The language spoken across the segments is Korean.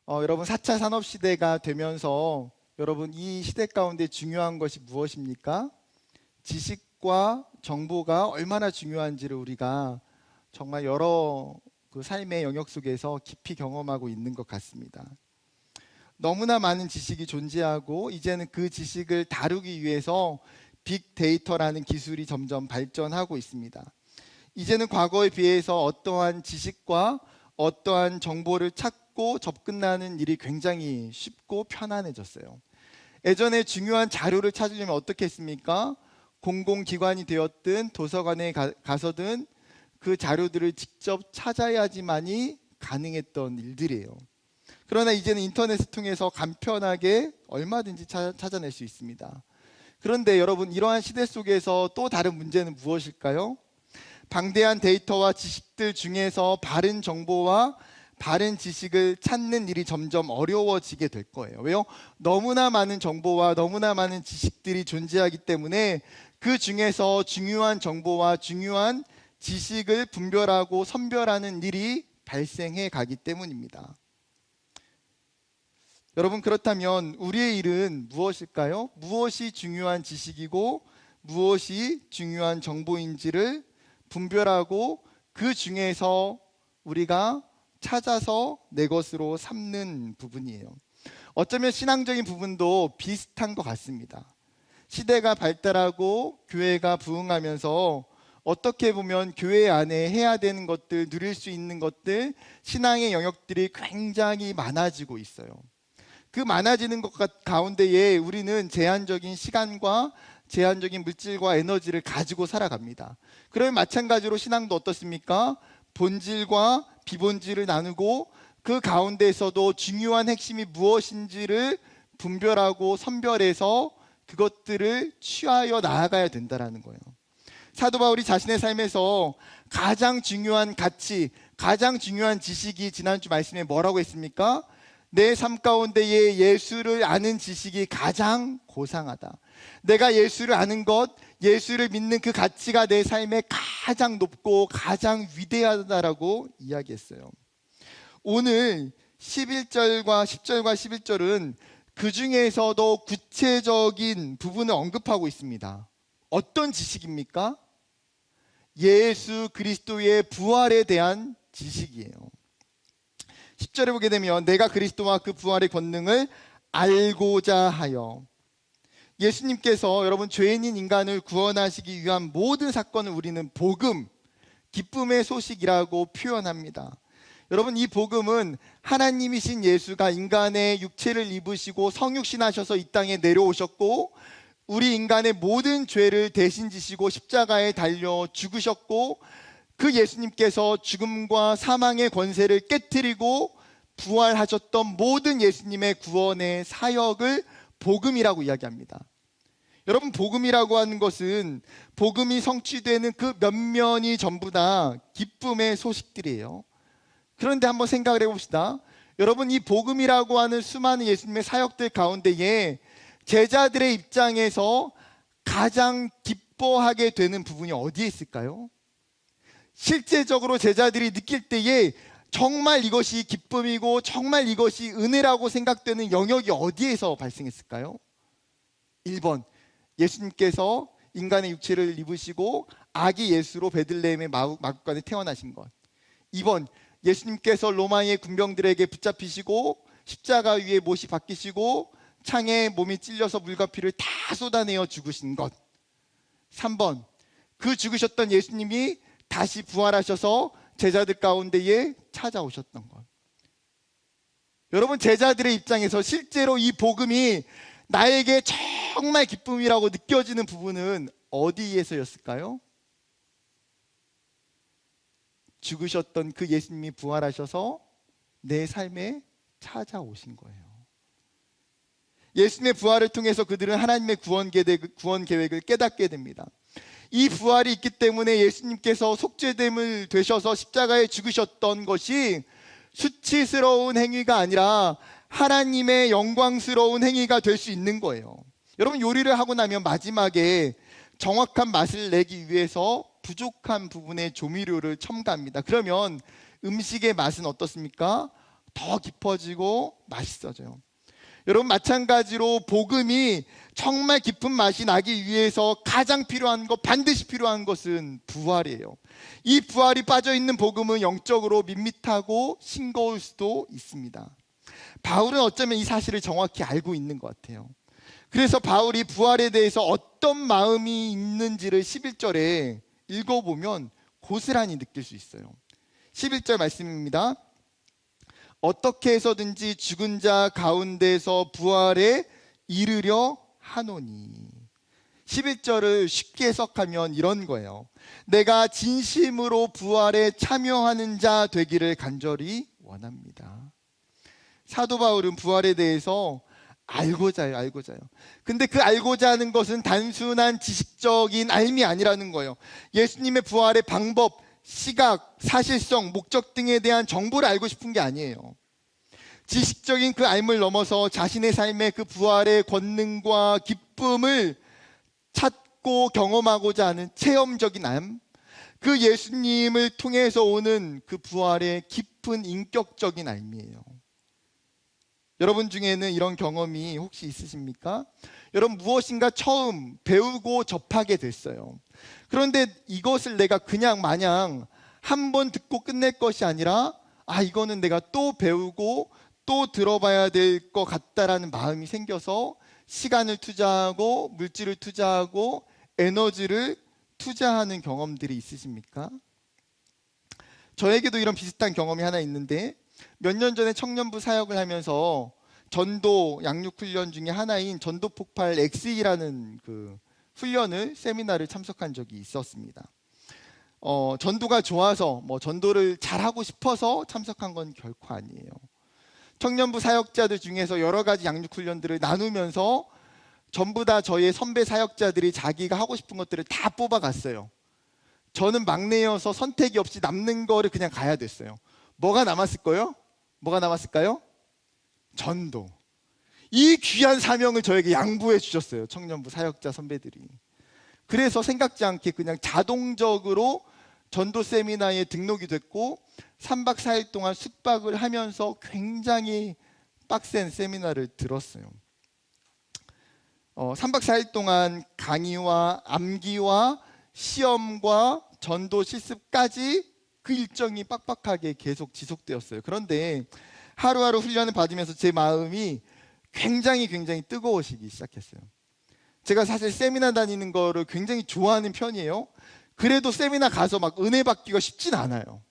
여러분 4차 산업시대가 되면서 여러분 이 시대 가운데 중요한 것이 무엇입니까? 지식과 정보가 얼마나 중요한지를 우리가 정말 여러 그 삶의 영역 속에서 깊이 경험하고 있는 것 같습니다. 너무나 많은 지식이 존재하고 이제는 그 지식을 다루기 위해서 빅데이터라는 기술이 점점 발전하고 있습니다. 이제는 과거에 비해서 어떠한 지식과 어떠한 정보를 찾고 접근하는 일이 굉장히 쉽고 편안해졌어요. 예전에 중요한 자료를 찾으려면 어떻게 했습니까? 공공기관이 되었든 도서관에 가서든 그 자료들을 직접 찾아야지만이 가능했던 일들이에요. 그러나 이제는 인터넷을 통해서 간편하게 얼마든지 찾아낼 수 있습니다. 그런데 여러분, 이러한 시대 속에서 또 다른 문제는 무엇일까요? 방대한 데이터와 지식들 중에서 바른 정보와 바른 지식을 찾는 일이 점점 어려워지게 될 거예요. 왜요? 너무나 많은 정보와 너무나 많은 지식들이 존재하기 때문에 그 중에서 중요한 정보와 중요한 지식을 분별하고 선별하는 일이 발생해 가기 때문입니다. 여러분, 그렇다면 우리의 일은 무엇일까요? 무엇이 중요한 지식이고 무엇이 중요한 정보인지를 분별하고 그 중에서 우리가 찾아서 내 것으로 삼는 부분이에요. 어쩌면 신앙적인 부분도 비슷한 것 같습니다. 시대가 발달하고 교회가 부흥하면서 어떻게 보면 교회 안에 해야 되는 것들, 누릴 수 있는 것들, 신앙의 영역들이 굉장히 많아지고 있어요. 그 많아지는 것 가운데에 우리는 제한적인 시간과 제한적인 물질과 에너지를 가지고 살아갑니다. 그러면 마찬가지로 신앙도 어떻습니까? 본질과 비본질을 나누고 그 가운데에서도 중요한 핵심이 무엇인지를 분별하고 선별해서 그것들을 취하여 나아가야 된다는 거예요. 사도 바울이 자신의 삶에서 가장 중요한 가치, 가장 중요한 지식이 지난주 말씀에 뭐라고 했습니까? 내 삶 가운데에 예수를 아는 지식이 가장 고상하다. 내가 예수를 아는 것, 예수를 믿는 그 가치가 내 삶에 가장 높고 가장 위대하다라고 이야기했어요. 오늘 11절과 10절과 11절은 그 중에서도 구체적인 부분을 언급하고 있습니다. 어떤 지식입니까? 예수 그리스도의 부활에 대한 지식이에요. 10절에 보게 되면 내가 그리스도와 그 부활의 권능을 알고자 하여, 예수님께서 여러분 죄인인 인간을 구원하시기 위한 모든 사건을 우리는 복음, 기쁨의 소식이라고 표현합니다. 여러분, 이 복음은 하나님이신 예수가 인간의 육체를 입으시고 성육신하셔서 이 땅에 내려오셨고 우리 인간의 모든 죄를 대신 지시고 십자가에 달려 죽으셨고 그 예수님께서 죽음과 사망의 권세를 깨트리고 부활하셨던 모든 예수님의 구원의 사역을 복음이라고 이야기합니다. 여러분, 복음이라고 하는 것은 복음이 성취되는 그 면면이 전부 다 기쁨의 소식들이에요. 그런데 한번 생각을 해봅시다. 여러분, 이 복음이라고 하는 수많은 예수님의 사역들 가운데에 제자들의 입장에서 가장 기뻐하게 되는 부분이 어디에 있을까요? 실제적으로 제자들이 느낄 때에 정말 이것이 기쁨이고 정말 이것이 은혜라고 생각되는 영역이 어디에서 발생했을까요? 1번, 예수님께서 인간의 육체를 입으시고 아기 예수로 베들레헴의 마구간에 태어나신 것. 2번, 예수님께서 로마의 군병들에게 붙잡히시고 십자가 위에 못이 박히시고 창에 몸이 찔려서 물과 피를 다 쏟아내어 죽으신 것. 3번, 그 죽으셨던 예수님이 다시 부활하셔서 제자들 가운데에 찾아오셨던 것. 여러분, 제자들의 입장에서 실제로 이 복음이 나에게 정말 기쁨이라고 느껴지는 부분은 어디에서였을까요? 죽으셨던 그 예수님이 부활하셔서 내 삶에 찾아오신 거예요. 예수님의 부활을 통해서 그들은 하나님의 구원 계획을 깨닫게 됩니다. 이 부활이 있기 때문에 예수님께서 속죄됨을 되셔서 십자가에 죽으셨던 것이 수치스러운 행위가 아니라 하나님의 영광스러운 행위가 될 수 있는 거예요. 여러분, 요리를 하고 나면 마지막에 정확한 맛을 내기 위해서 부족한 부분의 조미료를 첨가합니다. 그러면 음식의 맛은 어떻습니까? 더 깊어지고 맛있어져요. 여러분, 마찬가지로 복음이 정말 깊은 맛이 나기 위해서 가장 필요한 것, 반드시 필요한 것은 부활이에요. 이 부활이 빠져있는 복음은 영적으로 밋밋하고 싱거울 수도 있습니다. 바울은 어쩌면 이 사실을 정확히 알고 있는 것 같아요. 그래서 바울이 부활에 대해서 어떤 마음이 있는지를 11절에 읽어보면 고스란히 느낄 수 있어요. 11절 말씀입니다. 어떻게 해서든지 죽은 자 가운데서 부활에 이르려 하노니. 11절을 쉽게 해석하면 이런 거예요. 내가 진심으로 부활에 참여하는 자 되기를 간절히 원합니다. 사도 바울은 부활에 대해서 알고자 해요. 근데 그 알고자 하는 것은 단순한 지식적인 알미 아니라는 거예요. 예수님의 부활의 방법, 시각, 사실성, 목적 등에 대한 정보를 알고 싶은 게 아니에요. 지식적인 그 알을 넘어서 자신의 삶의 그 부활의 권능과 기쁨을 찾고 경험하고자 하는 체험적인 알, 그 예수님을 통해서 오는 그 부활의 깊은 인격적인 알미예요. 여러분 중에는 이런 경험이 혹시 있으십니까? 여러분, 무엇인가 처음 배우고 접하게 됐어요. 그런데 이것을 내가 그냥 마냥 한 번 듣고 끝낼 것이 아니라 이거는 내가 또 배우고 또 들어봐야 될 것 같다라는 마음이 생겨서 시간을 투자하고 물질을 투자하고 에너지를 투자하는 경험들이 있으십니까? 저에게도 이런 비슷한 경험이 하나 있는데, 몇 년 전에 청년부 사역을 하면서 전도 양육 훈련 중에 하나인 전도 폭발 XE라는 그 훈련을, 세미나를 참석한 적이 있었습니다. 전도가 좋아서 전도를 잘하고 싶어서 참석한 건 결코 아니에요. 청년부 사역자들 중에서 여러 가지 양육 훈련들을 나누면서 전부 다 저희의 선배 사역자들이 자기가 하고 싶은 것들을 다 뽑아갔어요. 저는 막내여서 선택이 없이 남는 거를 그냥 가야 됐어요. 뭐가 남았을까요? 전도. 이 귀한 사명을 저에게 양보해 주셨어요. 청년부 사역자 선배들이. 그래서 생각지 않게 그냥 자동적으로 전도 세미나에 등록이 됐고 3박 4일 동안 숙박을 하면서 굉장히 빡센 세미나를 들었어요. 3박 4일 동안 강의와 암기와 시험과 전도 실습까지 그 일정이 빡빡하게 계속 지속되었어요. 그런데 하루하루 훈련을 받으면서 제 마음이 굉장히 뜨거워지기 시작했어요. 제가 사실 세미나 다니는 거를 굉장히 좋아하는 편이에요. 그래도 세미나 가서 막 은혜 받기가 쉽진 않아요.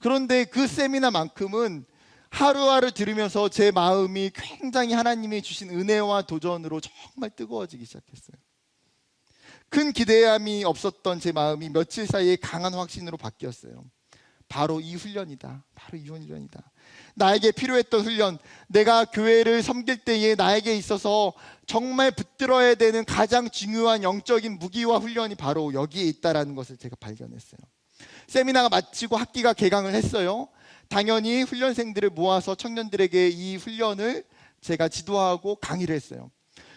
그런데 그 세미나만큼은 하루하루 들으면서 제 마음이 굉장히 하나님이 주신 은혜와 도전으로 정말 뜨거워지기 시작했어요. 큰 기대함이 없었던 제 마음이 며칠 사이에 강한 확신으로 바뀌었어요. 바로 이 훈련이다. 나에게 필요했던 훈련, 내가 교회를 섬길 때에 나에게 있어서 정말 붙들어야 되는 가장 중요한 영적인 무기와 훈련이 바로 여기에 있다는 것을 제가 발견했어요. 세미나가 마치고 학기가 개강을 했어요. 당연히 훈련생들을 모아서 청년들에게 이 훈련을 제가 지도하고 강의를 했어요.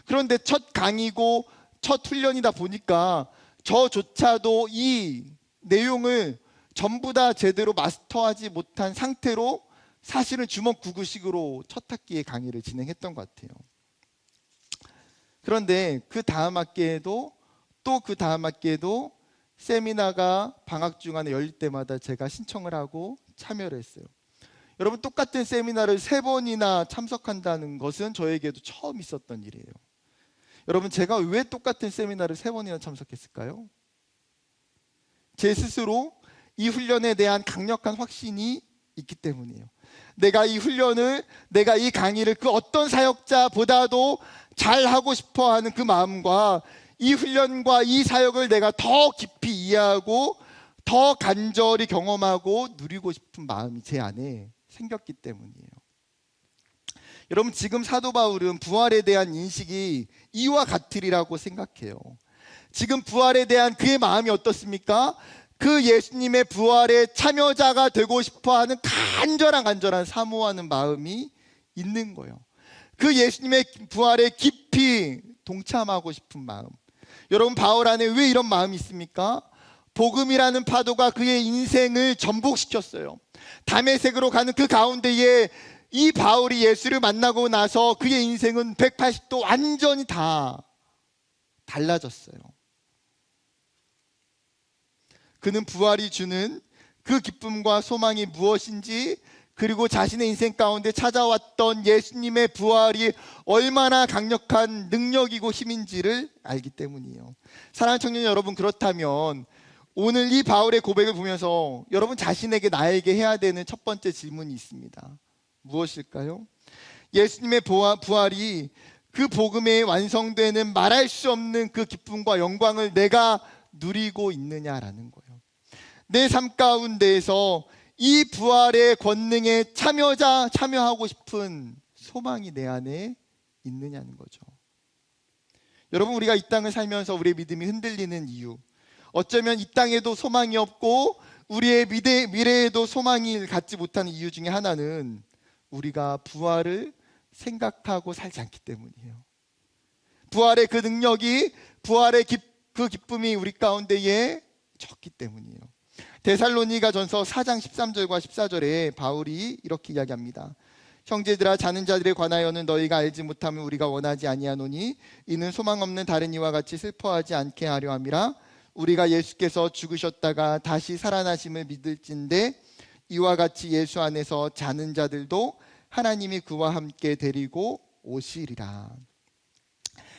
그런데 첫 강의고 첫 훈련이다 보니까 저조차도 이 내용을 전부 다 제대로 마스터하지 못한 상태로 사실은 주먹구구식으로 첫 학기에 강의를 진행했던 것 같아요. 그런데 그 다음 학기에도 또 그 다음 학기에도 세미나가 방학 중간에 열릴 때마다 제가 신청을 하고 참여를 했어요. 여러분, 똑같은 세미나를 3번이나 참석한다는 것은 저에게도 처음 있었던 일이에요. 여러분, 제가 왜 똑같은 세미나를 3번이나 참석했을까요? 제 스스로 이 훈련에 대한 강력한 확신이 있기 때문이에요. 내가 이 훈련을, 내가 이 강의를 그 어떤 사역자보다도 잘하고 싶어하는 그 마음과 이 훈련과 이 사역을 내가 더 깊이 이해하고 더 간절히 경험하고 누리고 싶은 마음이 제 안에 생겼기 때문이에요. 여러분, 지금 사도 바울은 부활에 대한 인식이 이와 같으리라고 생각해요. 지금 부활에 대한 그의 마음이 어떻습니까? 그 예수님의 부활에 참여자가 되고 싶어하는 간절한 사모하는 마음이 있는 거예요. 그 예수님의 부활에 깊이 동참하고 싶은 마음. 여러분, 바울 안에 왜 이런 마음이 있습니까? 복음이라는 파도가 그의 인생을 전복시켰어요. 다메섹으로 가는 그 가운데에 이 바울이 예수를 만나고 나서 그의 인생은 180도 완전히 다 달라졌어요. 그는 부활이 주는 그 기쁨과 소망이 무엇인지, 그리고 자신의 인생 가운데 찾아왔던 예수님의 부활이 얼마나 강력한 능력이고 힘인지를 알기 때문이에요. 사랑하는 청년 여러분, 그렇다면 오늘 이 바울의 고백을 보면서 여러분 자신에게, 나에게 해야 되는 첫 번째 질문이 있습니다. 무엇일까요? 예수님의 부활이 그 복음에 완성되는 말할 수 없는 그 기쁨과 영광을 내가 누리고 있느냐라는 거예요. 내 삶 가운데에서 이 부활의 권능에 참여하고 싶은 소망이 내 안에 있느냐는 거죠. 여러분, 우리가 이 땅을 살면서 우리의 믿음이 흔들리는 이유, 어쩌면 이 땅에도 소망이 없고 우리의 미래에도 소망을 갖지 못하는 이유 중에 하나는 우리가 부활을 생각하고 살지 않기 때문이에요. 부활의 그 능력이, 부활의 그 기쁨이 우리 가운데에 적기 때문이에요. 데살로니가전서 4장 13절과 14절에 바울이 이렇게 이야기합니다. 형제들아, 자는 자들에 관하여는 너희가 알지 못함을 우리가 원하지 아니하노니 이는 소망 없는 다른 이와 같이 슬퍼하지 않게 하려 함이라. 우리가 예수께서 죽으셨다가 다시 살아나심을 믿을진대 이와 같이 예수 안에서 자는 자들도 하나님이 그와 함께 데리고 오시리라.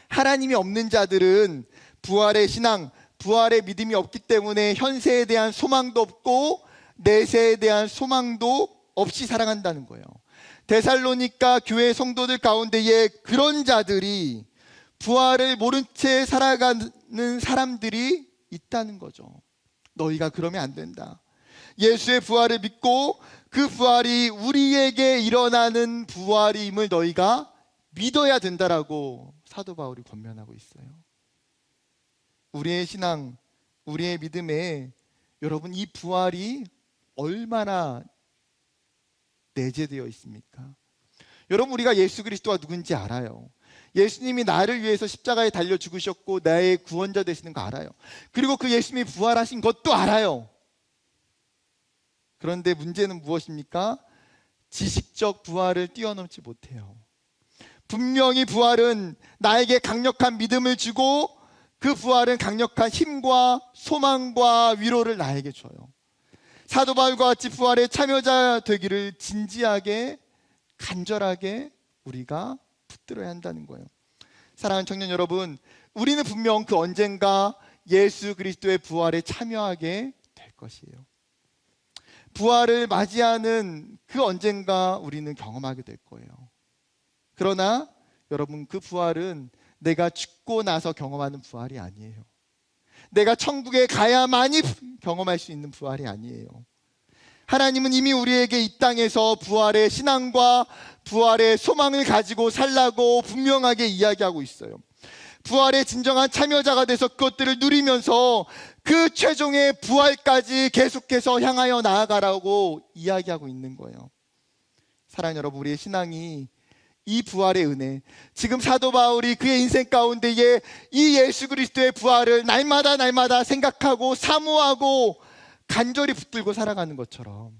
하나님이 없는 자들은 부활의 신앙, 부활의 믿음이 없기 때문에 현세에 대한 소망도 없고 내세에 대한 소망도 없이 살아간다는 거예요. 데살로니가 교회 성도들 가운데에 그런 자들이, 부활을 모른 채 살아가는 사람들이 있다는 거죠. 너희가 그러면 안 된다. 예수의 부활을 믿고 그 부활이 우리에게 일어나는 부활임을 너희가 믿어야 된다라고 사도 바울이 권면하고 있어요. 우리의 신앙, 우리의 믿음에 여러분, 이 부활이 얼마나 내재되어 있습니까? 여러분, 우리가 예수 그리스도가 누군지 알아요. 예수님이 나를 위해서 십자가에 달려 죽으셨고 나의 구원자 되시는 거 알아요. 그리고 그 예수님이 부활하신 것도 알아요. 그런데 문제는 무엇입니까? 지식적 부활을 뛰어넘지 못해요. 분명히 부활은 나에게 강력한 믿음을 주고 그 부활은 강력한 힘과 소망과 위로를 나에게 줘요. 사도 바울과 같이 부활에 참여자 되기를 진지하게, 간절하게 우리가 붙들어야 한다는 거예요. 사랑하는 청년 여러분, 우리는 분명 그 언젠가 예수 그리스도의 부활에 참여하게 될 것이에요. 부활을 맞이하는 그 언젠가 우리는 경험하게 될 거예요. 그러나 여러분, 그 부활은 내가 죽고 나서 경험하는 부활이 아니에요. 내가 천국에 가야만이 경험할 수 있는 부활이 아니에요. 하나님은 이미 우리에게 이 땅에서 부활의 신앙과 부활의 소망을 가지고 살라고 분명하게 이야기하고 있어요. 부활의 진정한 참여자가 돼서 그것들을 누리면서 그 최종의 부활까지 계속해서 향하여 나아가라고 이야기하고 있는 거예요. 사랑하는 여러분, 우리의 신앙이 이 부활의 은혜, 지금 사도 바울이 그의 인생 가운데에 이 예수 그리스도의 부활을 날마다 생각하고 사모하고 간절히 붙들고 살아가는 것처럼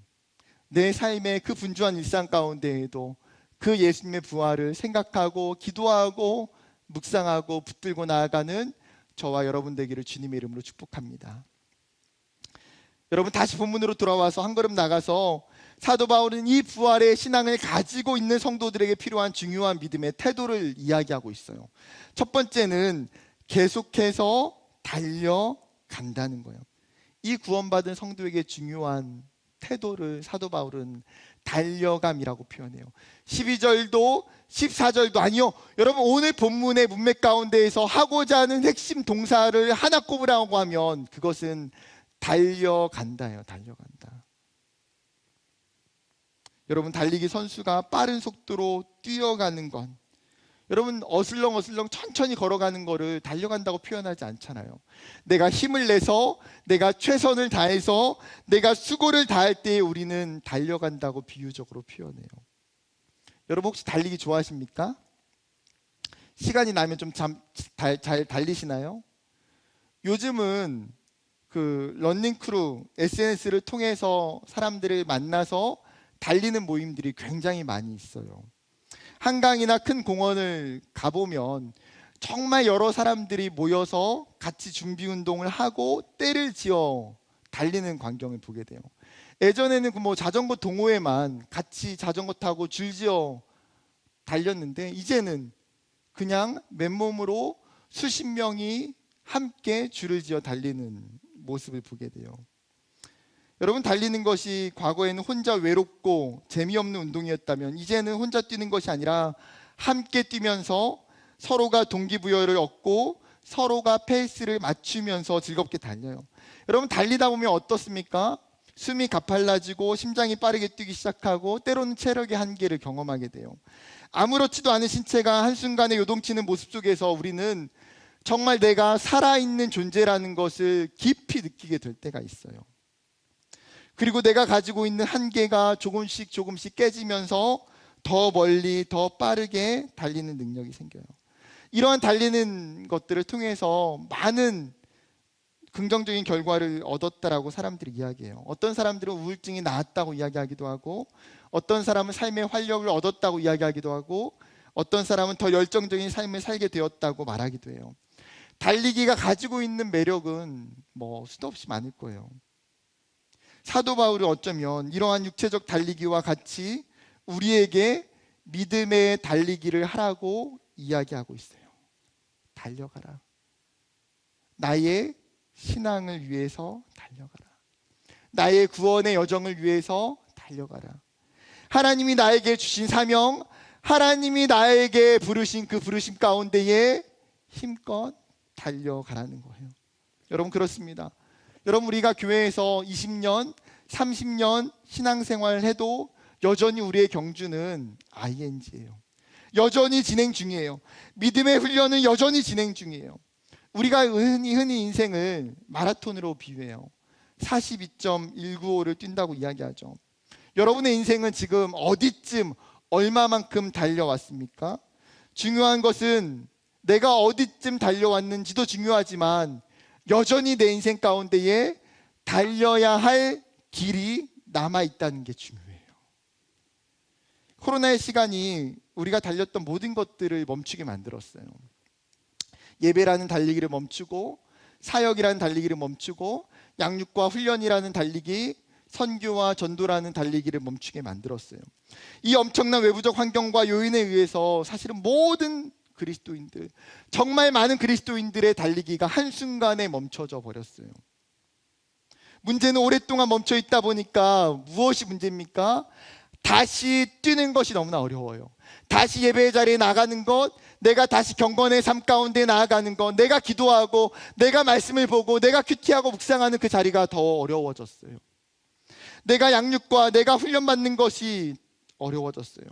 내 삶의 그 분주한 일상 가운데에도 그 예수님의 부활을 생각하고 기도하고 묵상하고 붙들고 나아가는 저와 여러분 되기를 주님의 이름으로 축복합니다. 여러분, 다시 본문으로 돌아와서 한 걸음 나가서 사도 바울은 이 부활의 신앙을 가지고 있는 성도들에게 필요한 중요한 믿음의 태도를 이야기하고 있어요. 첫 번째는 계속해서 달려간다는 거예요. 이 구원받은 성도에게 중요한 태도를 사도 바울은 달려감이라고 표현해요. 12절도 14절도 아니요. 여러분, 오늘 본문의 문맥 가운데에서 하고자 하는 핵심 동사를 하나 꼽으라고 하면 그것은 달려간다예요. 달려간다. 여러분, 달리기 선수가 빠른 속도로 뛰어가는 건, 여러분, 어슬렁어슬렁 천천히 걸어가는 거를 달려간다고 표현하지 않잖아요. 내가 힘을 내서, 내가 최선을 다해서, 내가 수고를 다할 때 우리는 달려간다고 비유적으로 표현해요. 여러분, 혹시 달리기 좋아하십니까? 시간이 나면 좀 잘 달리시나요? 요즘은 그 러닝크루 SNS를 통해서 사람들을 만나서 달리는 모임들이 굉장히 많이 있어요. 한강이나 큰 공원을 가보면 정말 여러 사람들이 모여서 같이 준비 운동을 하고 때를 지어 달리는 광경을 보게 돼요. 예전에는 그 자전거 동호회만 같이 자전거 타고 줄지어 달렸는데, 이제는 그냥 맨몸으로 수십 명이 함께 줄을 지어 달리는 모습을 보게 돼요. 여러분, 달리는 것이 과거에는 혼자 외롭고 재미없는 운동이었다면, 이제는 혼자 뛰는 것이 아니라 함께 뛰면서 서로가 동기부여를 얻고 서로가 페이스를 맞추면서 즐겁게 달려요. 여러분, 달리다 보면 어떻습니까? 숨이 가팔라지고 심장이 빠르게 뛰기 시작하고 때로는 체력의 한계를 경험하게 돼요. 아무렇지도 않은 신체가 한순간에 요동치는 모습 속에서 우리는 정말 내가 살아있는 존재라는 것을 깊이 느끼게 될 때가 있어요. 그리고 내가 가지고 있는 한계가 조금씩 깨지면서 더 멀리 더 빠르게 달리는 능력이 생겨요. 이러한 달리는 것들을 통해서 많은 긍정적인 결과를 얻었다라고 사람들이 이야기해요. 어떤 사람들은 우울증이 나았다고 이야기하기도 하고, 어떤 사람은 삶의 활력을 얻었다고 이야기하기도 하고, 어떤 사람은 더 열정적인 삶을 살게 되었다고 말하기도 해요. 달리기가 가지고 있는 매력은 수도 없이 많을 거예요. 사도 바울은 어쩌면 이러한 육체적 달리기와 같이 우리에게 믿음의 달리기를 하라고 이야기하고 있어요. 달려가라. 나의 신앙을 위해서 달려가라. 나의 구원의 여정을 위해서 달려가라. 하나님이 나에게 주신 사명, 하나님이 나에게 부르신 그 부르심 가운데에 힘껏 달려가라는 거예요. 여러분, 그렇습니다. 여러분, 우리가 교회에서 20년, 30년 신앙생활을 해도 여전히 우리의 경주는 ING예요. 여전히 진행 중이에요. 믿음의 훈련은 여전히 진행 중이에요. 우리가 흔히 인생을 마라톤으로 비유해요. 42.195를 뛴다고 이야기하죠. 여러분의 인생은 지금 어디쯤 얼마만큼 달려왔습니까? 중요한 것은 내가 어디쯤 달려왔는지도 중요하지만 여전히 내 인생 가운데에 달려야 할 길이 남아있다는 게 중요해요. 코로나의 시간이 우리가 달렸던 모든 것들을 멈추게 만들었어요. 예배라는 달리기를 멈추고, 사역이라는 달리기를 멈추고, 양육과 훈련이라는 달리기, 선교와 전도라는 달리기를 멈추게 만들었어요. 이 엄청난 외부적 환경과 요인에 의해서 사실은 모든 그리스도인들, 정말 많은 그리스도인들의 달리기가 한순간에 멈춰져 버렸어요. 문제는 오랫동안 멈춰 있다 보니까 무엇이 문제입니까? 다시 뛰는 것이 너무나 어려워요. 다시 예배의 자리에 나가는 것, 내가 다시 경건의 삶 가운데 나아가는 것, 내가 기도하고 내가 말씀을 보고 내가 큐티하고 묵상하는 그 자리가 더 어려워졌어요. 내가 양육과 내가 훈련받는 것이 어려워졌어요.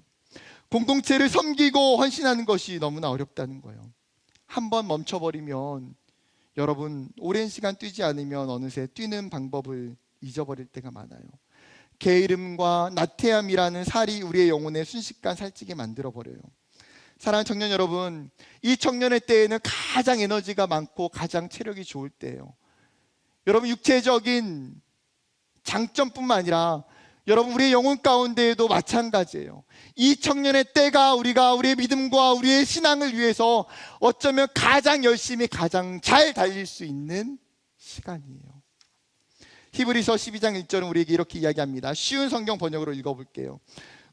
공동체를 섬기고 헌신하는 것이 너무나 어렵다는 거예요. 한번 멈춰버리면 여러분, 오랜 시간 뛰지 않으면 어느새 뛰는 방법을 잊어버릴 때가 많아요. 게으름과 나태함이라는 살이 우리의 영혼에 순식간 살찌게 만들어버려요. 사랑하는 청년 여러분, 이 청년의 때에는 가장 에너지가 많고 가장 체력이 좋을 때예요. 여러분, 육체적인 장점뿐만 아니라 여러분, 우리의 영혼 가운데에도 마찬가지예요. 이 청년의 때가 우리가 우리의 믿음과 우리의 신앙을 위해서 어쩌면 가장 열심히 가장 잘 달릴 수 있는 시간이에요. 히브리서 12장 1절은 우리에게 이렇게 이야기합니다. 쉬운 성경 번역으로 읽어볼게요.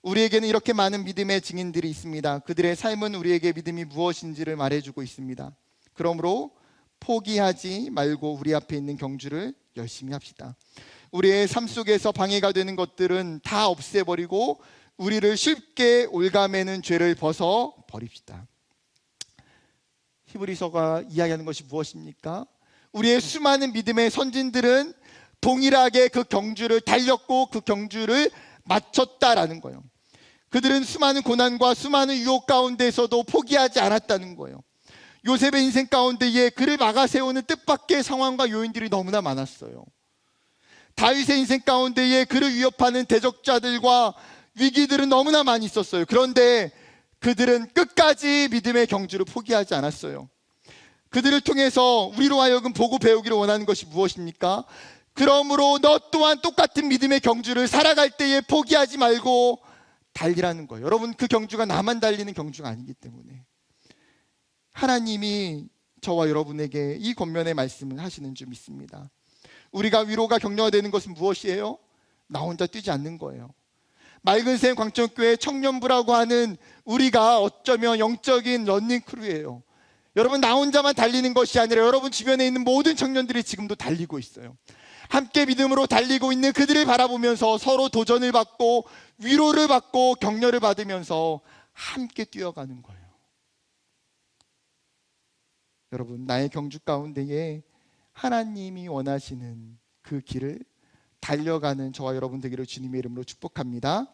우리에게는 이렇게 많은 믿음의 증인들이 있습니다. 그들의 삶은 우리에게 믿음이 무엇인지를 말해주고 있습니다. 그러므로 포기하지 말고 우리 앞에 있는 경주를 열심히 합시다. 우리의 삶 속에서 방해가 되는 것들은 다 없애버리고 우리를 쉽게 올가매는 죄를 벗어 버립시다. 히브리서가 이야기하는 것이 무엇입니까? 우리의 수많은 믿음의 선진들은 동일하게 그 경주를 달렸고 그 경주를 마쳤다라는 거예요. 그들은 수많은 고난과 수많은 유혹 가운데서도 포기하지 않았다는 거예요. 요셉의 인생 가운데에 그를 막아세우는 뜻밖의 상황과 요인들이 너무나 많았어요. 다윗의 인생 가운데에 그를 위협하는 대적자들과 위기들은 너무나 많이 있었어요. 그런데 그들은 끝까지 믿음의 경주를 포기하지 않았어요. 그들을 통해서 우리로 하여금 보고 배우기를 원하는 것이 무엇입니까? 그러므로 너 또한 똑같은 믿음의 경주를 살아갈 때에 포기하지 말고 달리라는 거예요. 여러분, 그 경주가 나만 달리는 경주가 아니기 때문에 하나님이 저와 여러분에게 이 권면의 말씀을 하시는 줄 믿습니다. 우리가 위로가 격려가 되는 것은 무엇이에요? 나 혼자 뛰지 않는 거예요. 맑은샘 광천교회 청년부라고 하는 우리가 어쩌면 영적인 런닝크루예요. 여러분, 나 혼자만 달리는 것이 아니라 여러분 주변에 있는 모든 청년들이 지금도 달리고 있어요. 함께 믿음으로 달리고 있는 그들을 바라보면서 서로 도전을 받고 위로를 받고 격려를 받으면서 함께 뛰어가는 거예요. 여러분, 나의 경주 가운데에 하나님이 원하시는 그 길을 달려가는 저와 여러분 되기를 주님의 이름으로 축복합니다.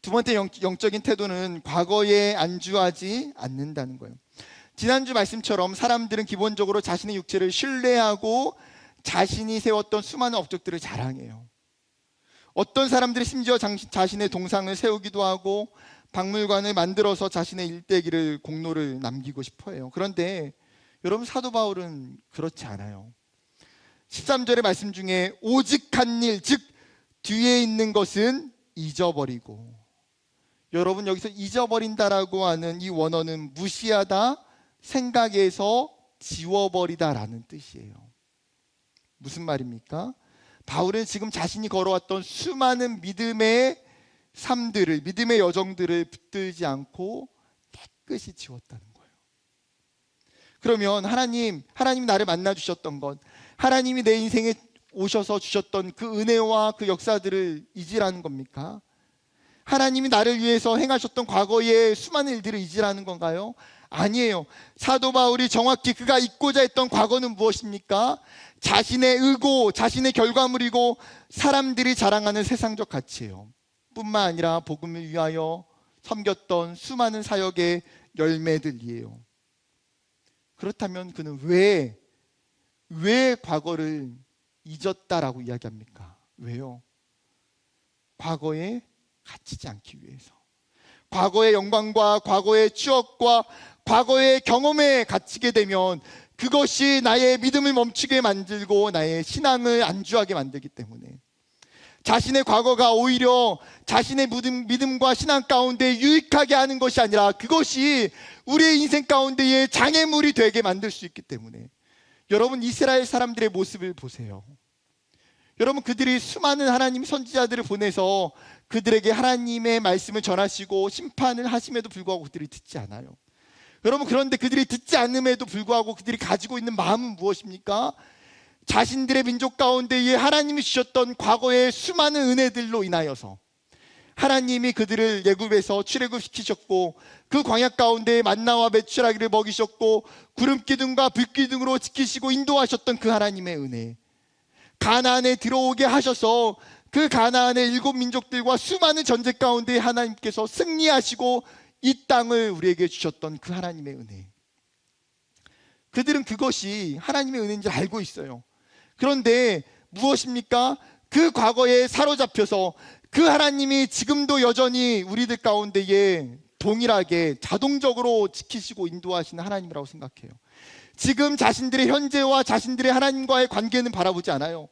두 번째 영적인 태도는 과거에 안주하지 않는다는 거예요. 지난주 말씀처럼 사람들은 기본적으로 자신의 육체를 신뢰하고 자신이 세웠던 수많은 업적들을 자랑해요. 어떤 사람들이 심지어 자신의 동상을 세우기도 하고 박물관을 만들어서 자신의 일대기를 공로를 남기고 싶어 해요. 그런데 여러분, 사도 바울은 그렇지 않아요. 13절의 말씀 중에 오직 한 일, 즉 뒤에 있는 것은 잊어버리고, 여러분 여기서 잊어버린다라고 하는 이 원어는 무시하다, 생각에서 지워버리다라는 뜻이에요. 무슨 말입니까? 바울은 지금 자신이 걸어왔던 수많은 믿음의 삶들을, 믿음의 여정들을 붙들지 않고 깨끗이 지웠다는 거예요. 그러면 하나님이 나를 만나 주셨던 것, 하나님이 내 인생에 오셔서 주셨던 그 은혜와 그 역사들을 잊으라는 겁니까? 하나님이 나를 위해서 행하셨던 과거의 수많은 일들을 잊으라는 건가요? 아니에요. 사도 바울이 정확히 그가 잊고자 했던 과거는 무엇입니까? 자신의 의고, 자신의 결과물이고 사람들이 자랑하는 세상적 가치예요. 뿐만 아니라 복음을 위하여 섬겼던 수많은 사역의 열매들이에요. 그렇다면 그는 왜 과거를 잊었다라고 이야기합니까? 왜요? 과거에 갇히지 않기 위해서. 과거의 영광과 과거의 추억과 과거의 경험에 갇히게 되면 그것이 나의 믿음을 멈추게 만들고 나의 신앙을 안주하게 만들기 때문에, 자신의 과거가 오히려 자신의 믿음과 신앙 가운데 유익하게 하는 것이 아니라 그것이 우리의 인생 가운데의 장애물이 되게 만들 수 있기 때문에, 여러분 이스라엘 사람들의 모습을 보세요. 여러분, 그들이 수많은 하나님 선지자들을 보내서 그들에게 하나님의 말씀을 전하시고 심판을 하심에도 불구하고 그들이 듣지 않아요. 여러분, 그런데 그들이 듣지 않음에도 불구하고 그들이 가지고 있는 마음은 무엇입니까? 자신들의 민족 가운데에 하나님이 주셨던 과거의 수많은 은혜들로 인하여서 하나님이 그들을 애굽에서 출애굽시키셨고 그 광야 가운데 만나와 메추라기를 먹이셨고 구름기둥과 불기둥으로 지키시고 인도하셨던 그 하나님의 은혜, 가나안에 들어오게 하셔서 그 가나안의 7민족들과 수많은 전쟁 가운데 하나님께서 승리하시고 이 땅을 우리에게 주셨던 그 하나님의 은혜, 그들은 그것이 하나님의 은혜인 줄 알고 있어요. 그런데 무엇입니까? 그 과거에 사로잡혀서 그 하나님이 지금도 여전히 우리들 가운데에 동일하게 자동적으로 지키시고 인도하시는 하나님이라고 생각해요. 지금 자신들의 현재와 자신들의 하나님과의 관계는 바라보지 않아요.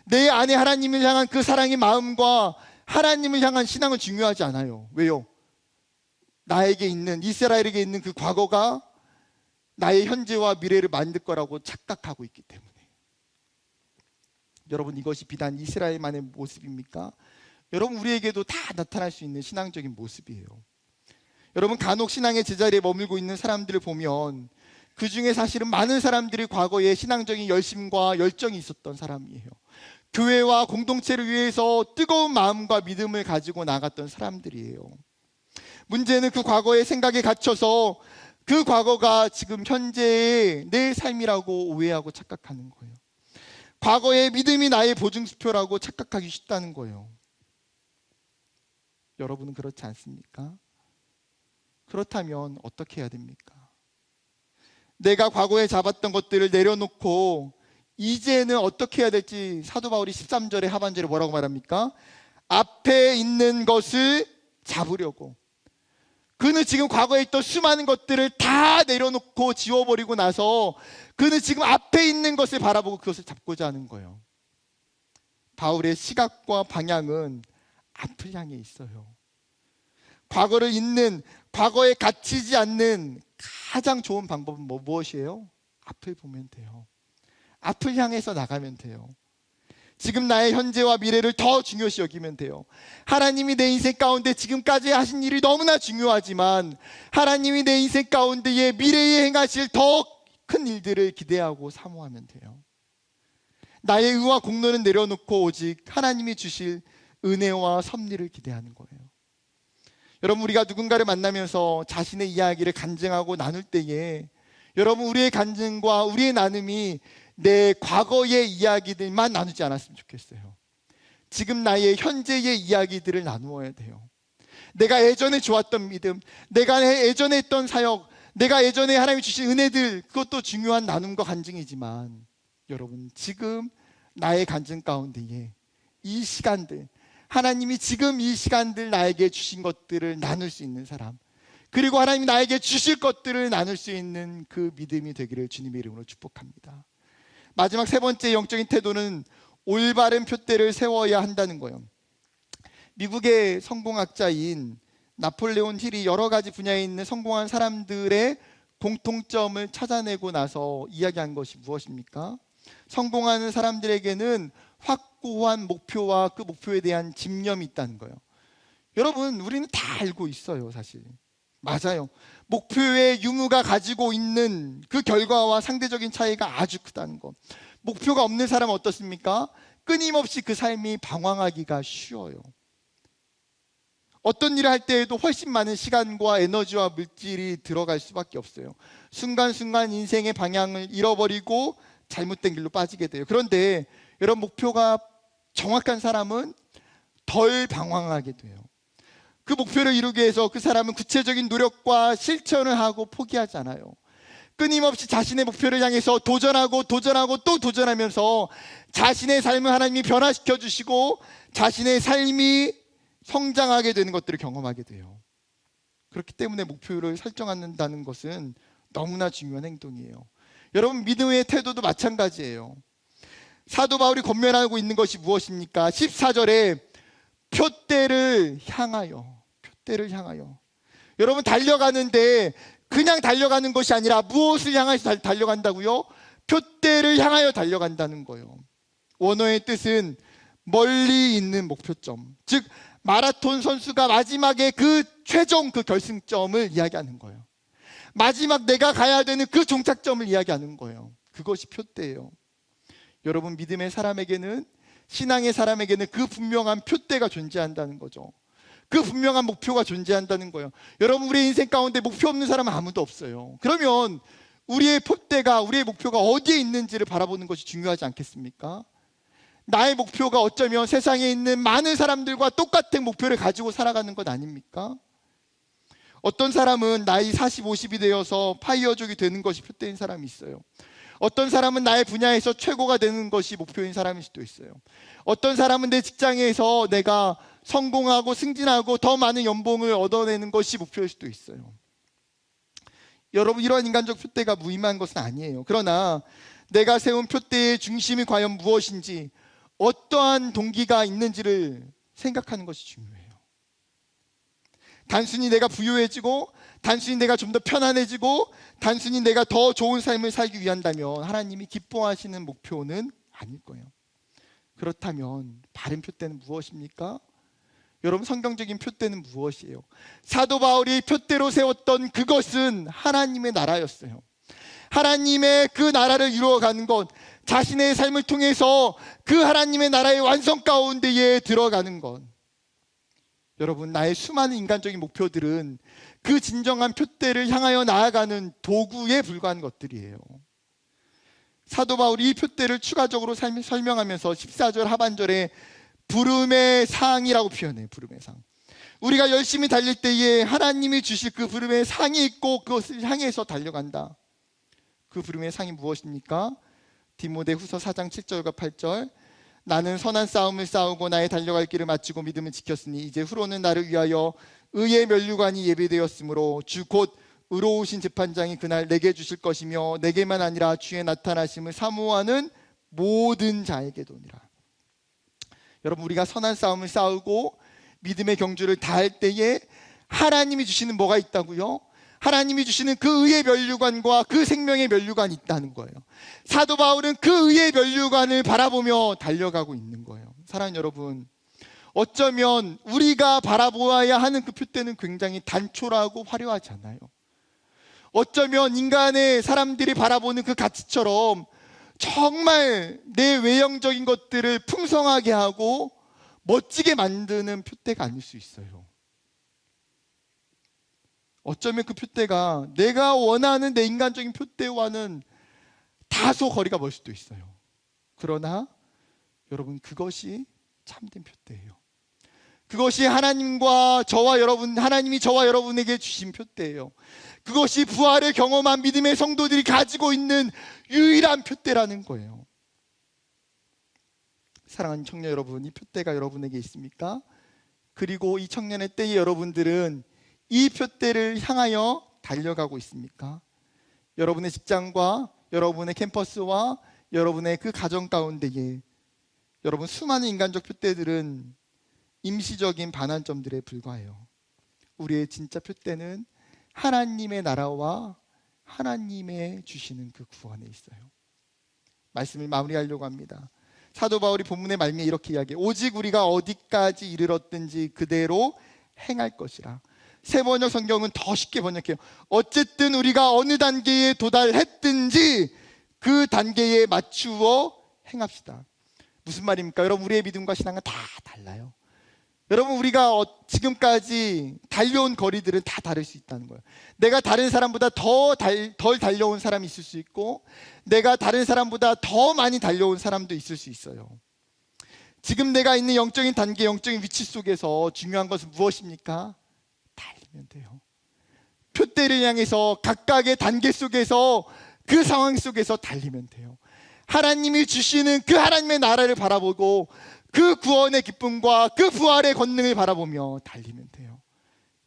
내 안에 하나님을 향한 그 사랑의 마음과 하나님을 향한 신앙은 중요하지 않아요. 왜요? 나에게 있는, 이스라엘에게 있는 그 과거가 나의 현재와 미래를 만들 거라고 착각하고 있기 때문에. 여러분, 이것이 비단 이스라엘만의 모습입니까? 여러분, 우리에게도 다 나타날 수 있는 신앙적인 모습이에요. 여러분, 간혹 신앙의 제자리에 머물고 있는 사람들을 보면 그 중에 사실은 많은 사람들이 과거에 신앙적인 열심과 열정이 있었던 사람이에요. 교회와 공동체를 위해서 뜨거운 마음과 믿음을 가지고 나갔던 사람들이에요. 문제는 그 과거의 생각에 갇혀서 그 과거가 지금 현재의 내 삶이라고 오해하고 착각하는 거예요. 과거의 믿음이 나의 보증수표라고 착각하기 쉽다는 거예요. 여러분은 그렇지 않습니까? 그렇다면 어떻게 해야 됩니까? 내가 과거에 잡았던 것들을 내려놓고 이제는 어떻게 해야 될지 사도 바울이 13절의 하반절에 뭐라고 말합니까? 앞에 있는 것을 잡으려고, 그는 지금 과거에 있던 수많은 것들을 다 내려놓고 지워버리고 나서 그는 지금 앞에 있는 것을 바라보고 그것을 잡고자 하는 거예요. 바울의 시각과 방향은 앞을 향해 있어요. 과거를 잊는, 과거에 갇히지 않는 가장 좋은 방법은 무엇이에요? 앞을 보면 돼요. 앞을 향해서 나가면 돼요. 지금 나의 현재와 미래를 더 중요시 여기면 돼요. 하나님이 내 인생 가운데 지금까지 하신 일이 너무나 중요하지만 하나님이 내 인생 가운데의 미래에 행하실 더 큰 일들을 기대하고 사모하면 돼요. 나의 의와 공로는 내려놓고 오직 하나님이 주실 은혜와 섭리를 기대하는 거예요. 여러분, 우리가 누군가를 만나면서 자신의 이야기를 간증하고 나눌 때에 여러분, 우리의 간증과 우리의 나눔이 내 과거의 이야기들만 나누지 않았으면 좋겠어요. 지금 나의 현재의 이야기들을 나누어야 돼요. 내가 예전에 좋았던 믿음, 내가 예전에 했던 사역, 내가 예전에 하나님이 주신 은혜들, 그것도 중요한 나눔과 간증이지만 여러분, 지금 나의 간증 가운데에 이 시간들, 하나님이 지금 이 시간들 나에게 주신 것들을 나눌 수 있는 사람, 그리고 하나님이 나에게 주실 것들을 나눌 수 있는 그 믿음이 되기를 주님의 이름으로 축복합니다. 마지막 세 번째 영적인 태도는 올바른 표대를 세워야 한다는 거예요. 미국의 성공학자인 나폴레온 힐이 여러 가지 분야에 있는 성공한 사람들의 공통점을 찾아내고 나서 이야기한 것이 무엇입니까? 성공하는 사람들에게는 확고한 목표와 그 목표에 대한 집념이 있다는 거예요. 여러분, 우리는 다 알고 있어요, 사실. 맞아요. 목표의 유무가 가지고 있는 그 결과와 상대적인 차이가 아주 크다는 것. 목표가 없는 사람은 어떻습니까? 끊임없이 그 삶이 방황하기가 쉬워요. 어떤 일을 할 때에도 훨씬 많은 시간과 에너지와 물질이 들어갈 수밖에 없어요. 순간순간 인생의 방향을 잃어버리고 잘못된 길로 빠지게 돼요. 그런데 여러분, 목표가 정확한 사람은 덜 방황하게 돼요. 그 목표를 이루기 위해서 그 사람은 구체적인 노력과 실천을 하고 포기하지 않아요. 끊임없이 자신의 목표를 향해서 도전하고 또 도전하면서 자신의 삶을 하나님이 변화시켜 주시고 자신의 삶이 성장하게 되는 것들을 경험하게 돼요. 그렇기 때문에 목표를 설정한다는 것은 너무나 중요한 행동이에요. 여러분, 믿음의 태도도 마찬가지예요. 사도 바울이 권면하고 있는 것이 무엇입니까? 14절에 표대를 향하여. 여러분, 달려가는데 그냥 달려가는 것이 아니라 무엇을 향해서 달려간다고요? 표대를 향하여 달려간다는 거예요. 원어의 뜻은 멀리 있는 목표점, 즉 마라톤 선수가 마지막에 그 최종 그 결승점을 이야기하는 거예요. 마지막 내가 가야 되는 그 종착점을 이야기하는 거예요. 그것이 표대예요. 여러분, 믿음의 사람에게는, 신앙의 사람에게는 그 분명한 표대가 존재한다는 거죠. 그 분명한 목표가 존재한다는 거예요. 여러분, 우리의 인생 가운데 목표 없는 사람은 아무도 없어요. 그러면 우리의 표대가, 우리의 목표가 어디에 있는지를 바라보는 것이 중요하지 않겠습니까? 나의 목표가 어쩌면 세상에 있는 많은 사람들과 똑같은 목표를 가지고 살아가는 것 아닙니까? 어떤 사람은 나이 40, 50이 되어서 파이어족이 되는 것이 표대인 사람이 있어요. 어떤 사람은 나의 분야에서 최고가 되는 것이 목표인 사람일 수도 있어요. 어떤 사람은 내 직장에서 내가 성공하고 승진하고 더 많은 연봉을 얻어내는 것이 목표일 수도 있어요. 여러분, 이러한 인간적 표대가 무의미한 것은 아니에요. 그러나 내가 세운 표대의 중심이 과연 무엇인지, 어떠한 동기가 있는지를 생각하는 것이 중요해요. 단순히 내가 부유해지고, 단순히 내가 좀 더 편안해지고, 단순히 내가 더 좋은 삶을 살기 위한다면 하나님이 기뻐하시는 목표는 아닐 거예요. 그렇다면 바른 표대는 무엇입니까? 여러분, 성경적인 표대는 무엇이에요? 사도 바울이 표대로 세웠던 그것은 하나님의 나라였어요. 하나님의 그 나라를 이루어가는 것, 자신의 삶을 통해서 그 하나님의 나라의 완성 가운데에 들어가는 것. 여러분, 나의 수많은 인간적인 목표들은 그 진정한 표대를 향하여 나아가는 도구에 불과한 것들이에요. 사도 바울이 이 표대를 추가적으로 설명하면서 14절 하반절에 부름의 상이라고 표현해요. 부름의 상. 우리가 열심히 달릴 때에 하나님이 주실 그 부름의 상이 있고 그것을 향해서 달려간다. 그 부름의 상이 무엇입니까? 디모데후서 4장 7절과 8절. 나는 선한 싸움을 싸우고 나의 달려갈 길을 마치고 믿음을 지켰으니 이제 후로는 나를 위하여 의의 면류관이 예비되었으므로 주 곧 의로우신 재판장이 그날 내게 주실 것이며 내게만 아니라 주의 나타나심을 사모하는 모든 자에게도니라. 여러분, 우리가 선한 싸움을 싸우고 믿음의 경주를 다할 때에 하나님이 주시는 뭐가 있다고요? 하나님이 주시는 그 의의 면류관과 그 생명의 면류관이 있다는 거예요. 사도 바울은 그 의의 면류관을 바라보며 달려가고 있는 거예요. 사랑하는 여러분, 어쩌면 우리가 바라보아야 하는 그 표대는 굉장히 단촐하고 화려하지 않아요. 어쩌면 인간의 사람들이 바라보는 그 가치처럼 정말 내 외형적인 것들을 풍성하게 하고 멋지게 만드는 표대가 아닐 수 있어요. 어쩌면 그 표대가 내가 원하는 내 인간적인 표대와는 다소 거리가 멀 수도 있어요. 그러나 여러분, 그것이 참된 표대예요. 그것이 하나님이 저와 여러분에게 주신 표대예요. 그것이 부활을 경험한 믿음의 성도들이 가지고 있는 유일한 표대라는 거예요. 사랑하는 청년 여러분, 이 표대가 여러분에게 있습니까? 그리고 이 청년의 때에 여러분들은 이 표대를 향하여 달려가고 있습니까? 여러분의 직장과 여러분의 캠퍼스와 여러분의 그 가정 가운데에 여러분, 수많은 인간적 표대들은 임시적인 반환점들에 불과해요. 우리의 진짜 표대는 하나님의 나라와 하나님의 주시는 그 구원에 있어요. 말씀을 마무리하려고 합니다. 사도 바울이 본문의 말미에 이렇게 이야기해요. 오직 우리가 어디까지 이르렀든지 그대로 행할 것이라. 새 번역 성경은 더 쉽게 번역해요. 어쨌든 우리가 어느 단계에 도달했든지 그 단계에 맞추어 행합시다. 무슨 말입니까? 여러분, 우리의 믿음과 신앙은 다 달라요. 여러분, 우리가 지금까지 달려온 거리들은 다 다를 수 있다는 거예요. 내가 다른 사람보다 덜 달려온 사람이 있을 수 있고, 내가 다른 사람보다 더 많이 달려온 사람도 있을 수 있어요. 지금 내가 있는 영적인 단계, 영적인 위치 속에서 중요한 것은 무엇입니까? 달리면 돼요. 표대를 향해서 각각의 단계 속에서 그 상황 속에서 달리면 돼요. 하나님이 주시는 그 하나님의 나라를 바라보고 그 구원의 기쁨과 그 부활의 권능을 바라보며 달리면 돼요.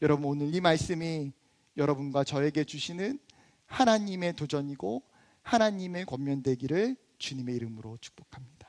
여러분, 오늘 이 말씀이 여러분과 저에게 주시는 하나님의 도전이고 하나님의 권면되기를 주님의 이름으로 축복합니다.